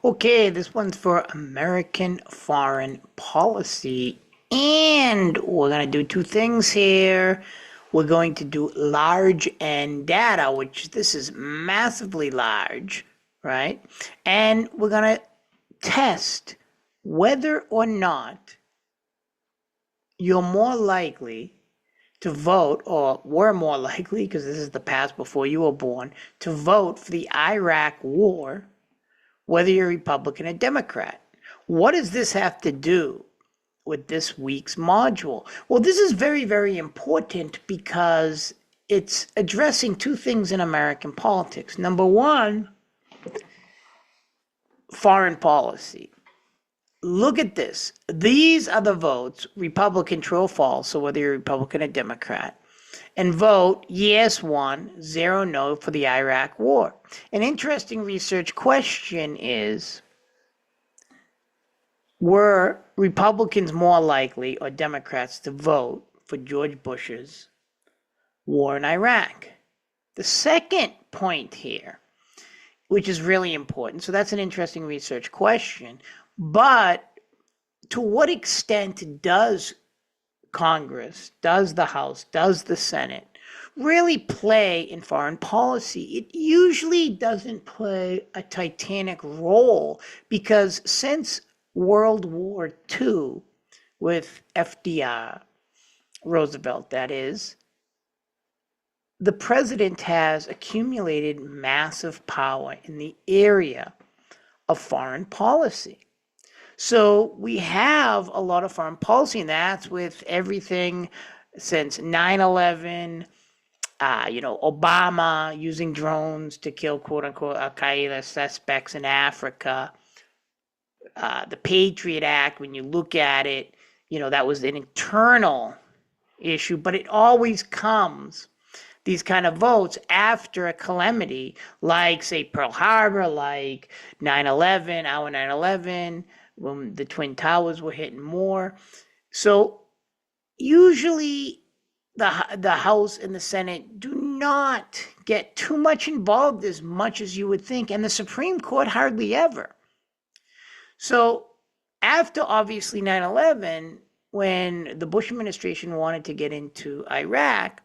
Okay, this one's for American foreign policy. And we're going to do two things here. We're going to do large N data, which this is massively large, right? And we're going to test whether or not you're more likely to vote, or were more likely, because this is the past before you were born, to vote for the Iraq War, whether you're Republican or Democrat. What does this have to do with this week's module? Well, this is very, very important because it's addressing two things in American politics. Number one, foreign policy. Look at this. These are the votes, Republican, true or false, so whether you're Republican or Democrat, and vote yes, 1, 0, no for the Iraq War. An interesting research question is, were Republicans more likely or Democrats to vote for George Bush's war in Iraq? The second point here, which is really important, so that's an interesting research question, but to what extent does Congress, does the House, does the Senate really play in foreign policy? It usually doesn't play a titanic role because since World War II with FDR, Roosevelt that is, the president has accumulated massive power in the area of foreign policy. So we have a lot of foreign policy, and that's with everything since 9/11, Obama using drones to kill quote-unquote Al-Qaeda suspects in Africa, the Patriot Act, when you look at it, that was an internal issue, but it always comes, these kind of votes, after a calamity like, say, Pearl Harbor, like 9/11, our 9/11, when the Twin Towers were hitting more. So usually the House and the Senate do not get too much involved as much as you would think, and the Supreme Court hardly ever. So after obviously 9/11, when the Bush administration wanted to get into Iraq,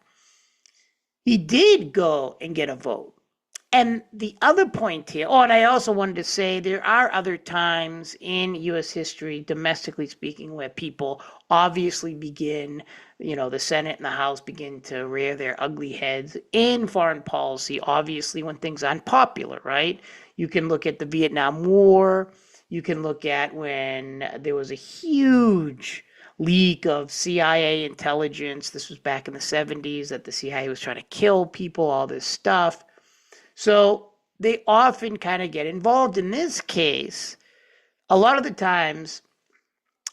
he did go and get a vote. And the other point here, and I also wanted to say there are other times in U.S. history, domestically speaking, where people obviously begin, the Senate and the House begin to rear their ugly heads in foreign policy, obviously when things are unpopular, right? You can look at the Vietnam War. You can look at when there was a huge leak of CIA intelligence. This was back in the 70s, that the CIA was trying to kill people, all this stuff. So they often kind of get involved. In this case, a lot of the times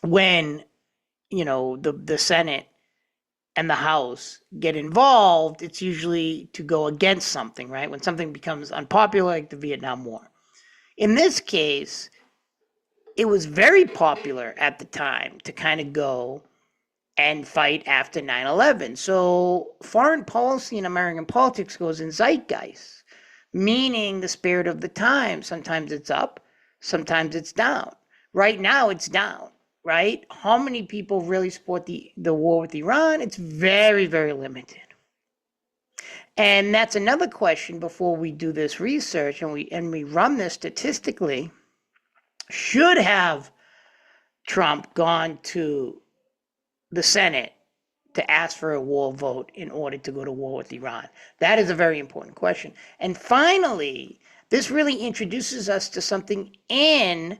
when, the Senate and the House get involved, it's usually to go against something, right? When something becomes unpopular, like the Vietnam War. In this case, it was very popular at the time to kind of go and fight after 9/11. So foreign policy in American politics goes in zeitgeist, meaning the spirit of the time. Sometimes it's up, sometimes it's down. Right now it's down, right? How many people really support the war with Iran? It's very, very limited. And that's another question before we do this research and we run this statistically. Should have Trump gone to the Senate to ask for a war vote in order to go to war with Iran? That is a very important question. And finally, this really introduces us to something in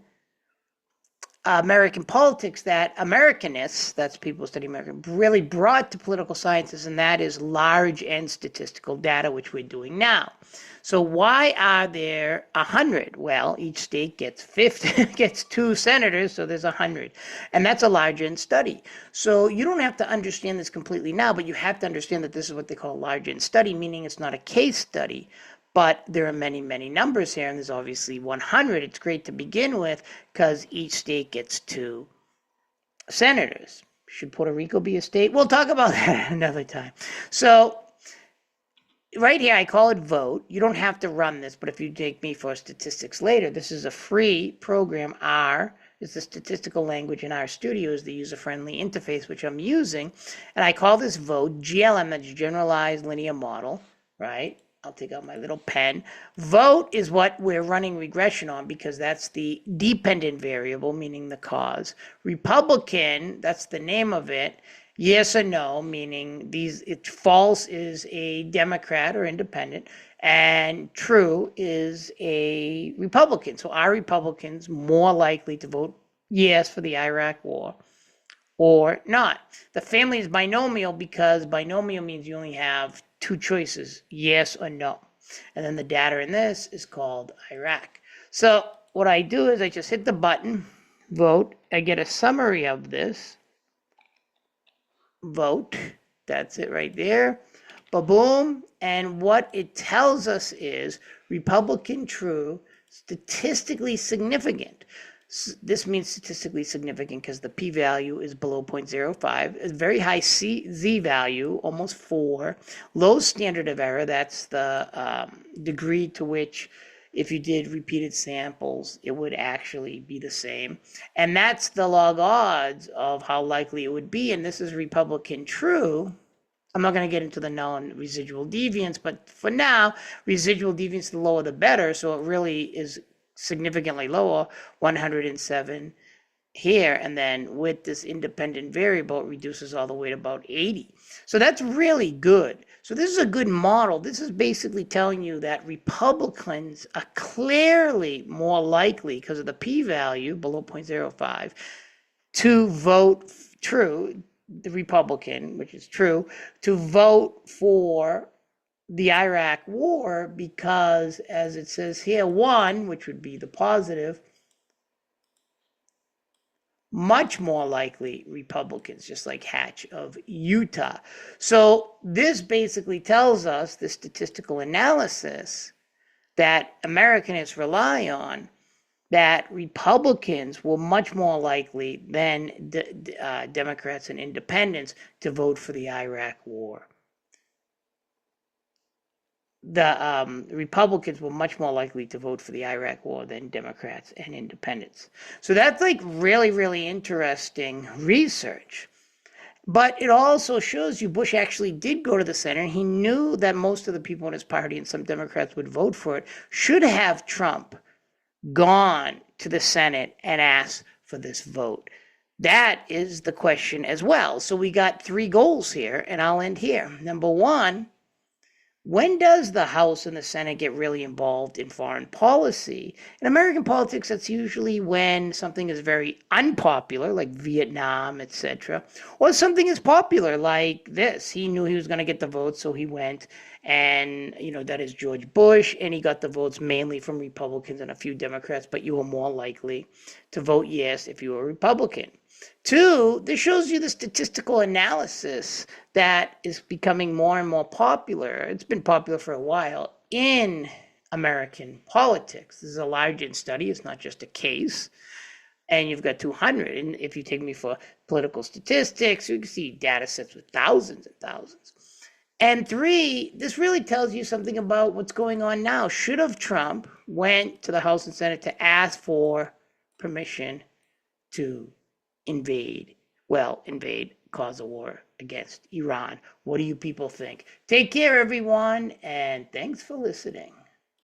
American politics that Americanists, that's people studying American, really brought to political sciences, and that is large N statistical data, which we're doing now. So why are there 100? Well, each state gets 50, gets 2 senators, so there's 100. And that's a large N study. So you don't have to understand this completely now, but you have to understand that this is what they call a large N study, meaning it's not a case study. But there are many, many numbers here, and there's obviously 100. It's great to begin with because each state gets 2 senators. Should Puerto Rico be a state? We'll talk about that another time. So right here, I call it vote. You don't have to run this, but if you take me for statistics later, this is a free program. R is the statistical language, and R Studio is the user-friendly interface, which I'm using. And I call this vote. GLM, that's generalized linear model, right? I'll take out my little pen. Vote is what we're running regression on because that's the dependent variable, meaning the cause. Republican, that's the name of it. Yes or no, meaning false is a Democrat or independent, and true is a Republican. So are Republicans more likely to vote yes for the Iraq war or not? The family is binomial because binomial means you only have two choices, yes or no. And then the data in this is called Iraq. So what I do is I just hit the button, vote. I get a summary of this. Vote. That's it right there. Ba-boom. And what it tells us is Republican true, statistically significant. This means statistically significant because the p-value is below 0.05. A very high z value, almost 4. Low standard of error, that's the degree to which if you did repeated samples, it would actually be the same. And that's the log odds of how likely it would be. And this is Republican true. I'm not going to get into the known residual deviance, but for now, residual deviance, the lower the better. So it really is significantly lower, 107 here. And then with this independent variable, it reduces all the way to about 80. So that's really good. So this is a good model. This is basically telling you that Republicans are clearly more likely, because of the p-value below 0.05, to vote true, the Republican, which is true, to vote for the Iraq war because, as it says here, 1, which would be the positive, much more likely Republicans, just like Hatch of Utah. So this basically tells us, the statistical analysis that Americans rely on, that Republicans were much more likely than Democrats and independents to vote for the Iraq war. The Republicans were much more likely to vote for the Iraq war than Democrats and independents. So that's like really, really interesting research. But it also shows you Bush actually did go to the Senate. He knew that most of the people in his party and some Democrats would vote for it. Should have Trump gone to the Senate and asked for this vote? That is the question as well. So we got 3 goals here, and I'll end here. Number 1, when does the House and the Senate get really involved in foreign policy? In American politics, that's usually when something is very unpopular, like Vietnam, etc., or something is popular, like this. He knew he was going to get the votes, so he went, and that is George Bush, and he got the votes mainly from Republicans and a few Democrats, but you were more likely to vote yes if you were a Republican. 2, this shows you the statistical analysis that is becoming more and more popular. It's been popular for a while in American politics. This is a large study. It's not just a case. And you've got 200. And if you take me for political statistics, you can see data sets with thousands and thousands. And 3, this really tells you something about what's going on now. Should have Trump went to the House and Senate to ask for permission to invade, cause a war against Iran. What do you people think? Take care, everyone, and thanks for listening.